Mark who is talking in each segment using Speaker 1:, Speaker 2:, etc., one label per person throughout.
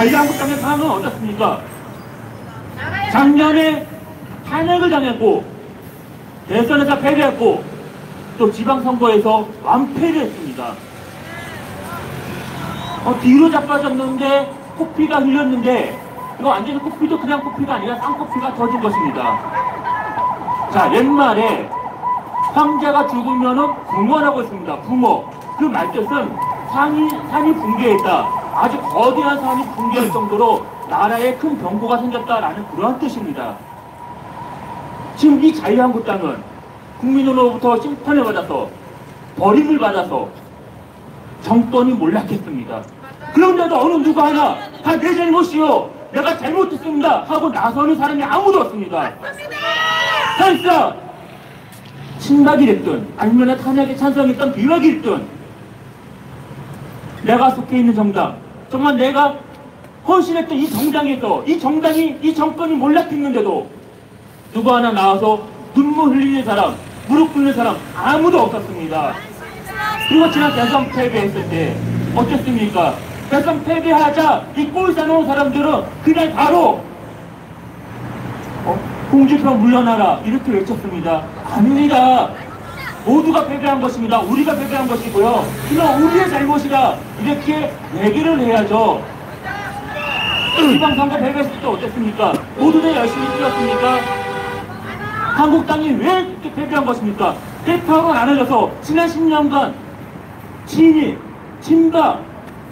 Speaker 1: 자유한국당의 상황은 어떻습니까? 작년에 탄핵을 당했고 대선에서 패배했고 또 지방선거에서 완패를 했습니다. 뒤로 자빠졌는데 코피가 흘렸는데 이거 완전히 코피도 그냥 코피가 아니라 쌍코피가 터진 것입니다. 자, 옛말에 황제가 죽으면은 붕어라고 했습니다. 붕어. 그 말뜻은 산이 붕괴했다. 아주 거대한 산이 붕괴할 정도로 나라에 큰 병고가 생겼다라는 그러한 뜻입니다. 지금 이 자유한국당은 국민으로부터 심판을 받아서 버림을 받아서 정권이 몰락했습니다. 그런데도 어느 누가 하나 다 내 잘못이요, 내가 잘못했습니다 하고 나서는 사람이 아무도 없습니다. 사실상 친박이 됐든 아니면 탄핵에 찬성했던 비박이 됐든 내가 속해 있는 정당, 정말 내가 헌신했던 이 정당에서 이 정권이 몰락했는데도 누구 하나 나와서 눈물 흘리는 사람, 무릎 꿇는 사람 아무도 없었습니다. 그리고 지난 대선 패배했을 때 어땠습니까? 대선 패배하자 이 꼴 사놓은 사람들은 그날 바로 공주표 물러나라 이렇게 외쳤습니다. 아닙니다. 모두가 패배한 것입니다. 우리가 패배한 것이고요. 그냥 우리의 잘못이다 이렇게 얘기를 해야죠. 지방선거 패배했을 때 어땠습니까? 모두들 열심히 뛰었습니까? 한국당이 왜 이렇게 패배한 것입니까? 대파로 나눠져서 지난 10년간 친일, 친박,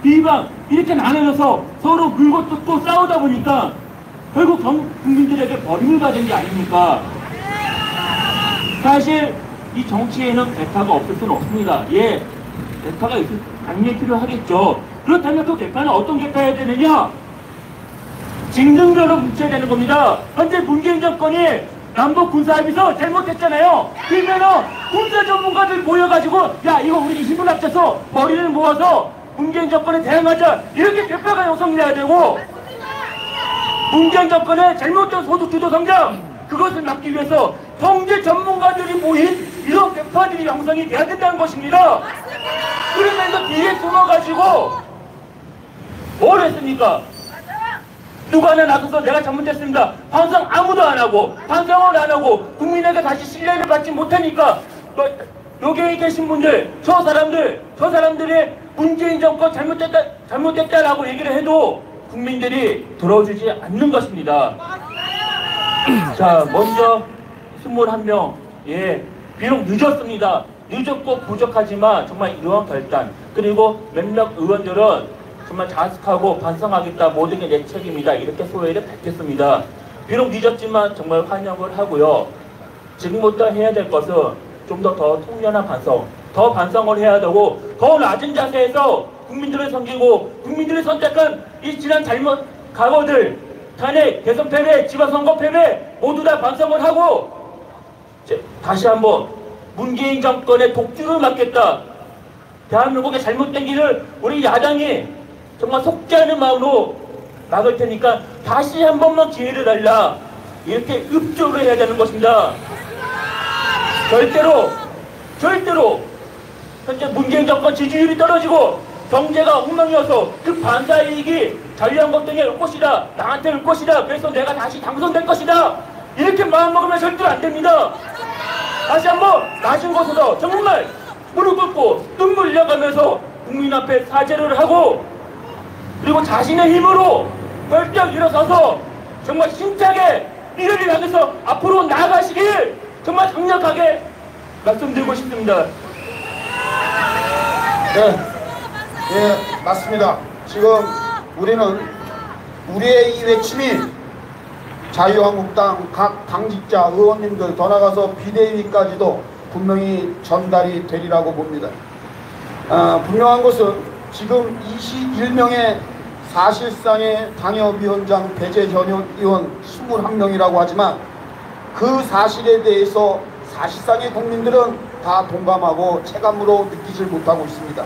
Speaker 1: 비박 이렇게 나눠져서 서로 물고 뜯고 싸우다 보니까 결국 국민들에게 버림을 받은 게 아닙니까? 사실 이 정치에는 대파가 없을 수는 없습니다. 예, 대파가 당연히 필요하겠죠. 그렇다면 그 대파는 어떤 대파여야 되느냐? 징등별로 뭉쳐야 되는 겁니다. 현재 문재인 정권이 남북 군사합의서 잘못했잖아요. 그러면은 군사 전문가들 모여가지고 야 이거 우리 힘을 합쳐서 머리를 모아서 문재인 정권에 대항하자 이렇게 대파가 형성돼야 되고, 문재인 정권의 잘못된 소득주도 성장 그것을 막기 위해서 경제 전문가들이 모인 이런 대파들이 형성이 돼야 된다는 것입니다. 그러면서 뒤에 숨어가지고 뭘 했습니까? 누가 하나 나서서 내가 잘못했습니다. 반성 아무도 안 하고 반성을 안 하고 국민에게 다시 신뢰를 받지 못하니까 여기 계신 분들 저 사람들이 문재인 정권 잘못됐다라고 얘기를 해도 국민들이 들어주지 않는 것입니다. 자, 먼저 21명, 예, 비록 늦었습니다. 늦었고 부족하지만 정말 이러한 결단, 그리고 몇몇 의원들은 정말 자숙하고 반성하겠다, 모든 게 내 책임이다 이렇게 소회를 밝혔습니다. 비록 늦었지만 정말 환영을 하고요. 지금부터 해야 될 것은 좀 더 통연한 반성, 더 반성을 해야 되고 더 낮은 자세에서 국민들을 섬기고 국민들이 선택한 이 지난 잘못 과거들, 탄핵, 대선 패배, 지방선거 패배 모두 다 반성을 하고 다시 한번 문재인 정권의 독주를 막겠다, 대한민국의 잘못된 길을 우리 야당이 정말 속지 않은 마음으로 막을 테니까 다시 한 번만 기회를 달라 이렇게 읍조를 해야 되는 것입니다. 절대로 현재 문재인 정권 지지율이 떨어지고 경제가 엉망이어서 그 반사이익이 자유한국당에 올 것이다, 나한테 올 것이다, 그래서 내가 다시 당선될 것이다 이렇게 마음먹으면 절대로 안 됩니다. 다시 한번 낮은 곳에서 정말 무릎 꿇고 눈물 흘려가면서 국민 앞에 사죄를 하고, 그리고 자신의 힘으로 벌떡 일어서서 정말 힘차게 미래를 향해서 앞으로 나아가시길 정말 강력하게 말씀드리고 싶습니다.
Speaker 2: 네, 예, 맞습니다. 지금 우리는 우리의 이 외침이 자유한국당 각 당직자 의원님들 더 나가서 비대위까지도 분명히 전달이 되리라고 봅니다. 분명한 것은 지금 21명의 사실상의 당협위원장 배제 전역 의원 21명이라고 하지만 그 사실에 대해서 사실상의 국민들은 다 동감하고 체감으로 느끼질 못하고 있습니다.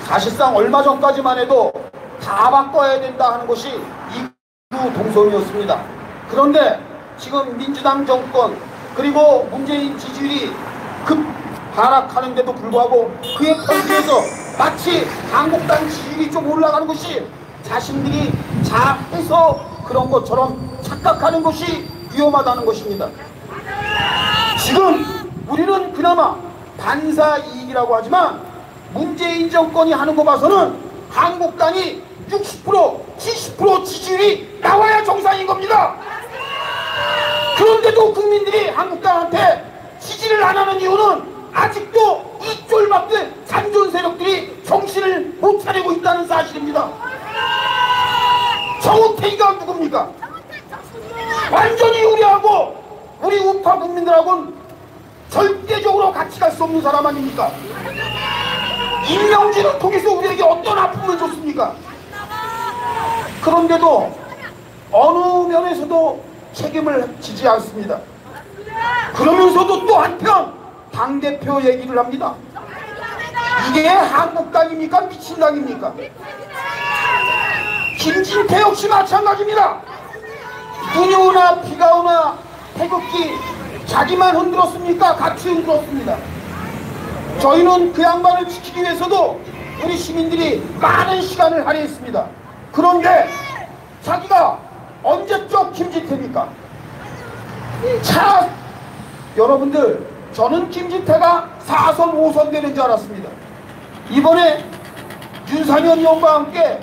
Speaker 2: 사실상 얼마 전까지만 해도 다 바꿔야 된다 하는 것이 이구 동성이었습니다. 그런데 지금 민주당 정권 그리고 문재인 지지율이 급 하락하는데도 불구하고 그에 펄리해서 마치 한국당 지지율이 좀 올라가는 것이 자신들이 자해서 그런 것처럼 착각하는 것이 위험하다는 것입니다. 지금 우리는 그나마 반사이익이라고 하지만 문재인 정권이 하는 거 봐서는 한국당이 60% 70% 지지율이 나와야 정상인 겁니다. 그런데도 국민들이 한국당한테 지지를 안 하는 이유는 아직도 이 쫄박들 잔존 세력들이 정신을 못 차리고 있다는 사실입니다. 정우택이가 누굽니까? 완전히 우리하고 우리 우파 국민들하고는 절대적으로 같이 갈 수 없는 사람 아닙니까? 임명진은 통해서 우리에게 어떤 아픔을 줬습니까? 그런데도 어느 면에서도 책임을 지지 않습니다. 그러면서도 또 한편 당대표 얘기를 합니다. 이게 한국당입니까? 미친당입니까? 김진태 역시 마찬가지입니다. 눈이 오나 비가 오나 태극기 자기만 흔들었습니까? 같이 흔들었습니다. 저희는 그 양반을 지키기 위해서도 우리 시민들이 많은 시간을 할애했습니다. 그런데 자기가 언제적 김진태입니까? 자, 여러분들, 저는 김진태가 4선 5선 되는 줄 알았습니다. 이번에 윤상현 의원과 함께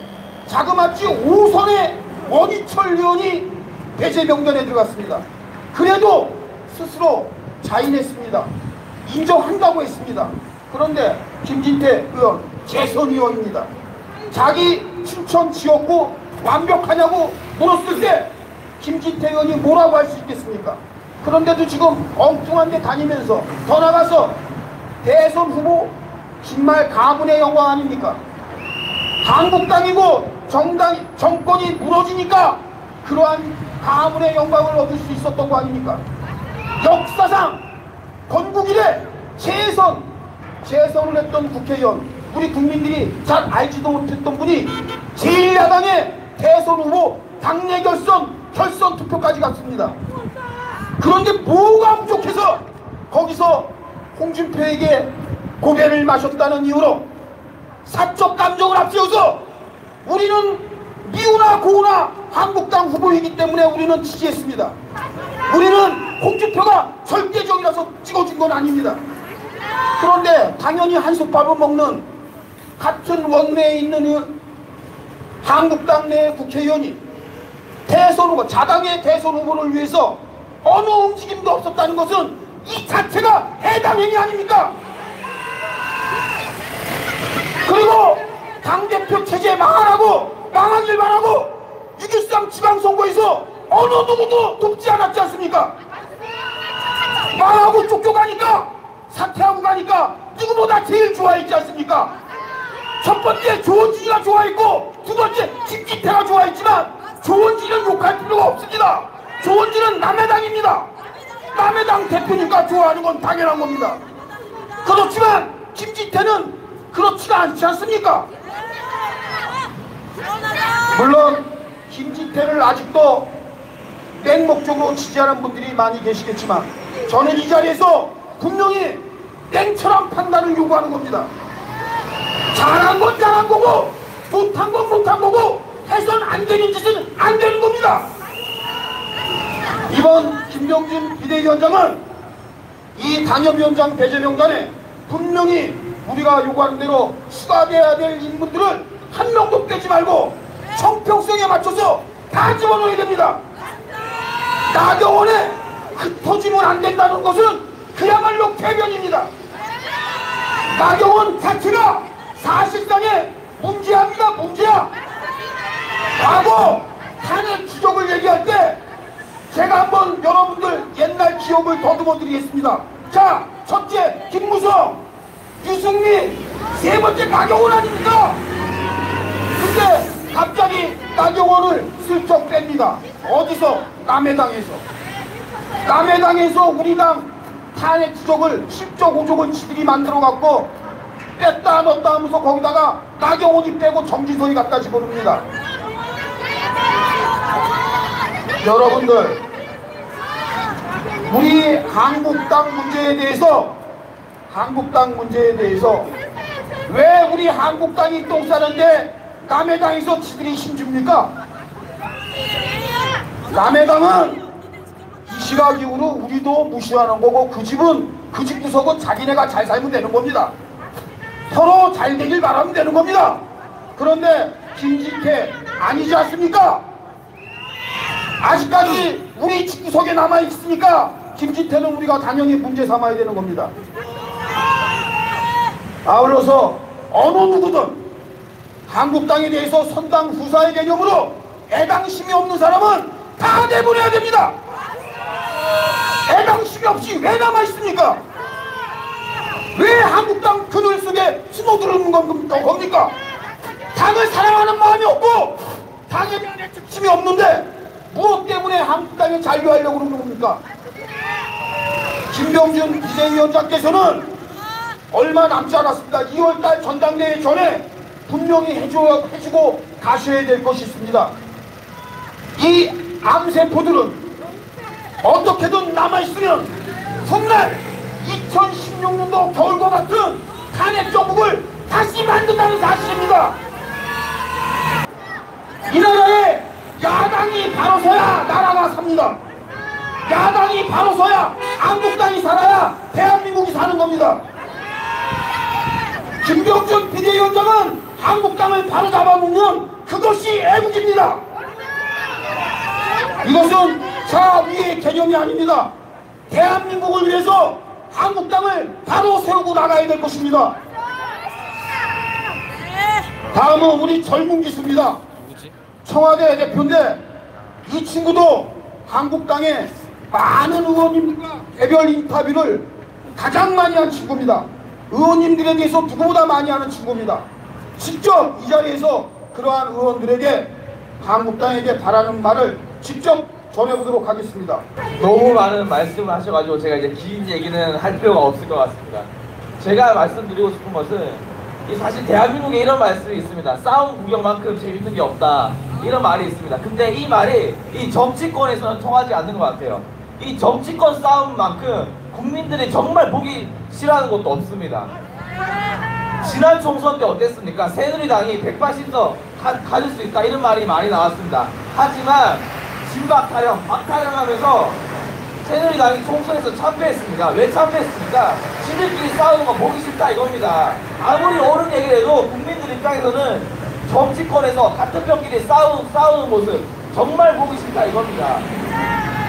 Speaker 2: 자그마치 5선의 원희철 의원이 배제 명단에 들어갔습니다. 그래도 스스로 자인했습니다. 인정한다고 했습니다. 그런데 김진태 의원 재선 의원입니다. 자기 춘천 지역구 완벽하냐고 물었을 때 김진태 의원이 뭐라고 할 수 있겠습니까? 그런데도 지금 엉뚱한 데 다니면서 더 나가서 대선 후보 정말 가문의 영광 아닙니까? 한국당이고 정권이 무너지니까 그러한 가문의 영광을 얻을 수 있었던 거 아닙니까? 역사상 건국 이래 재선을 했던 국회의원, 우리 국민들이 잘 알지도 못했던 분이 제1야당의 대선 후보 당내 결선 투표까지 갔습니다. 그런데 뭐가 부족해서 거기서 홍준표에게 고배를 마셨다는 이유로 사적 감정을 앞세워서 우리는 미우나 고우나 한국당 후보이기 때문에 우리는 지지했습니다. 우리는 홍준표가 절대적이라서 찍어준 건 아닙니다. 그런데 당연히 한솥밥을 먹는 같은 원내에 있는 한국당 내 국회의원이 대선 후보, 자당의 대선 후보를 위해서 어느 움직임도 없었다는 것은 이 자체가 해당 행위 아닙니까? 그리고 당대표 체제 망하라고 망하길 바라고 6.13 지방선거에서 어느 누구도 돕지 않았지 않습니까? 망하고 쫓겨가니까 사퇴하고 가니까 누구보다 제일 좋아했지 않습니까? 첫 번째 조원진이가 좋아했고 두 번째 김진태가 좋아했지만 조원진은 욕할 필요가 없습니다. 조원진은 남의 당입니다. 남의 당 대표니까 좋아하는 건 당연한 겁니다. 그렇지만 김진태는 그렇지가 않지 않습니까? 물론 김진태를 아직도 땡목적으로 지지하는 분들이 많이 계시겠지만 저는 이 자리에서 분명히 땡처럼 판단을 요구하는 겁니다. 잘한 건 잘한 거고 못한 건 못한 거고 해선 안 되는 짓은 안 되는 겁니다. 이번 김병준 비대위원장은 이 당협위원장 배제 명단에 분명히 우리가 요구하는 대로 추가돼야 될 인물들을 한 명도 빼지 말고 형평성에 맞춰서 다 집어넣어야 됩니다. 나경원에 흩어지면 안 된다는 것은 그야말로 쾌변입니다. 나경원 자체가 사실상의 문제합니다. 문제야. 과거 탄핵 추적을 얘기할 때 제가 한번 여러분들 옛날 기억을 더듬어 드리겠습니다. 자, 첫째 김무성, 유승민, 세 번째 나경원 아닙니까? 근데 갑자기 나경원을 슬쩍 뺍니다. 어디서? 남의 당에서. 남의 당에서 우리 당 탄핵 추적을 10조 5조 지들이 만들어갖고 뺐다 넣었다 하면서 거기다가 나경원이 빼고 정진석이 갖다 집어넣습니다. 여러분들, 우리 한국당 문제에 대해서 왜 우리 한국당이 똥 싸는데 남의 당에서 지들이 힘줍니까? 남의 당은 이 시각 이후로 우리도 무시하는 거고 그 집은 그 집 구석은 자기네가 잘 살면 되는 겁니다. 서로 잘 되길 바라면 되는 겁니다. 그런데 김진태 아니지 않습니까? 아직까지 우리 집구석에 남아있으니까 김진태는 우리가 당연히 문제 삼아야 되는 겁니다. 아울러서 어느 누구든 한국당에 대해서 선당 후사의 개념으로 애당심이 없는 사람은 다 내보내야 됩니다. 애당심이 없이 왜 남아있습니까? 왜 한국당 그늘 속에 숨어들어오는 겁니까? 당을 사랑하는 마음이 없고 당에 대한 애착심이 없는데 무엇 때문에 한국당에 잔류하려고 그러는 겁니까? 김병준 비대위원장께서는 얼마 남지 않았습니다. 2월달 전당대회 전에 분명히 해주고 가셔야 될 것이 있습니다. 이 암세포들은 어떻게든 남아있으면 훗날 2016년도 겨울과 같은 탄핵 정국을 다시 만든다는 사실입니다. 이 나라에 야당이 바로 서야 나라가 삽니다. 야당이 바로 서야 한국당이 살아야 대한민국이 사는 겁니다. 김병준 비대위원장은 한국당을 바로 잡아놓으면 그것이 애국입니다. 이것은 자위의 개념이 아닙니다. 대한민국을 위해서 한국당을 바로 세우고 나가야 될 것입니다. 다음은 우리 젊은 기수입니다. 청와대 대표인데 이 친구도 한국당에 많은 의원님들과 개별 인터뷰를 가장 많이 한 친구입니다. 의원님들에 대해서 누구보다 많이 하는 친구입니다. 직접 이 자리에서 그러한 의원들에게 한국당에게 바라는 말을 직접 전해보도록 하겠습니다.
Speaker 3: 너무 많은 말씀을 하셔가지고 제가 이제 긴 얘기는 할 필요가 없을 것 같습니다. 제가 말씀드리고 싶은 것은 사실 대한민국에 이런 말씀이 있습니다. 싸움 구경만큼 재밌는 게 없다, 이런 말이 있습니다. 근데 이 말이 이 정치권에서는 통하지 않는 것 같아요. 이 정치권 싸움만큼 국민들이 정말 보기 싫어하는 것도 없습니다. 지난 총선 때 어땠습니까? 새누리당이 180석 가질 수 있다, 이런 말이 많이 나왔습니다. 하지만 진박 타령, 박타령하면서 새누리당이 총선에서 참패했습니다. 왜 참패했습니까? 지들끼리 싸우는 거 보기 싫다, 이겁니다. 아무리 옳은 얘기를 해도 국민들 입장에서는 정치권에서 같은 편끼리 싸우는 모습 정말 보기 싫다, 이겁니다.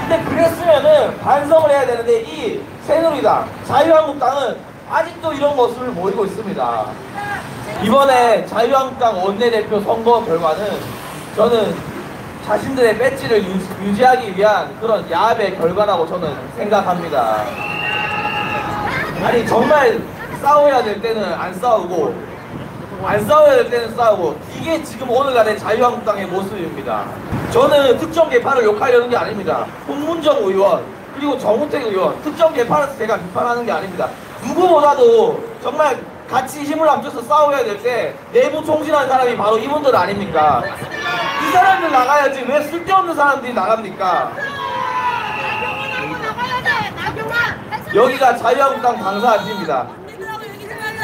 Speaker 3: 근데 그랬으면은 반성을 해야 되는데 이 새누리당, 자유한국당은 아직도 이런 모습을 보이고 있습니다. 이번에 자유한국당 원내대표 선거 결과는 저는 자신들의 배지를 유지하기 위한 그런 야합의 결과라고 저는 생각합니다. 아니 정말 싸워야 될 때는 안 싸우고 안 싸워야 될 때는 싸우고, 이게 지금 오늘날의 자유한국당의 모습입니다. 저는 특정 계파를 욕하려는 게 아닙니다. 홍문정 의원 그리고 정우택 의원 특정 계파를 제가 비판하는 게 아닙니다. 누구보다도 정말 같이 힘을 합쳐서 싸워야 될 때 내부 총질하는 사람이 바로 이분들 아닙니까? 이 사람들 나가야지 왜 쓸데없는 사람들이 나갑니까? 여기가 자유한국당 당사지입니다.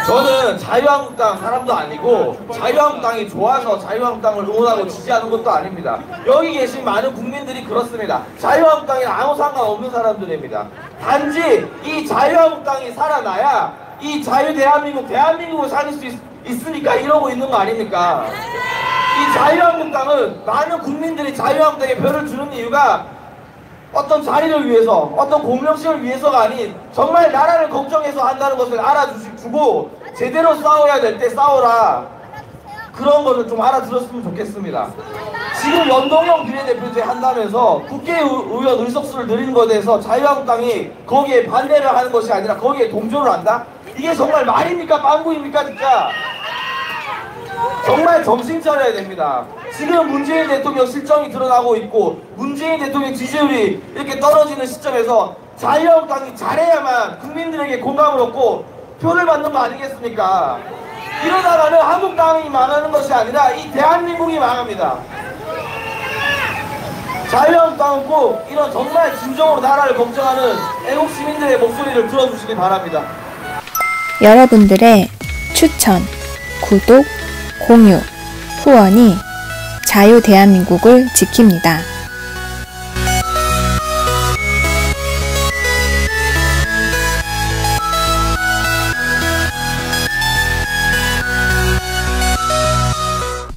Speaker 3: 저는 자유한국당 사람도 아니고 자유한국당이 좋아서 자유한국당을 응원하고 지지하는 것도 아닙니다. 여기 계신 많은 국민들이 그렇습니다. 자유한국당이랑 아무 상관없는 사람들입니다. 단지 이 자유한국당이 살아나야 이 대한민국을 살릴 수 있으니까 이러고 있는 거 아닙니까? 이 자유한국당은 많은 국민들이 자유한국당에 표를 주는 이유가 어떤 자리를 위해서, 어떤 공명심을 위해서가 아닌 정말 나라를 걱정해서 한다는 것을 알아주고 제대로 싸워야 될 때 싸워라, 그런 거를 좀 알아들었으면 좋겠습니다. 지금 연동형 비례대표제 한다면서 국회의원 의석수를 늘리는 것에 대해서 자유한국당이 거기에 반대를 하는 것이 아니라 거기에 동조를 한다? 이게 정말 말입니까? 빵구입니까? 진짜 정말 정신 차려야 됩니다. 지금 문재인 대통령 실정이 드러나고 있고 문재인 대통령 지지율이 이렇게 떨어지는 시점에서 자유한국당이 잘해야만 국민들에게 공감을 얻고 표를 받는 거 아니겠습니까? 이러다가는 한국당이 망하는 것이 아니라 이 대한민국이 망합니다. 자유한국당은 꼭 이런 정말 진정으로 나라를 걱정하는 애국 시민들의 목소리를 들어주시기 바랍니다.
Speaker 4: 여러분들의 추천, 구독, 공유, 후원이 자유 대한민국을 지킵니다.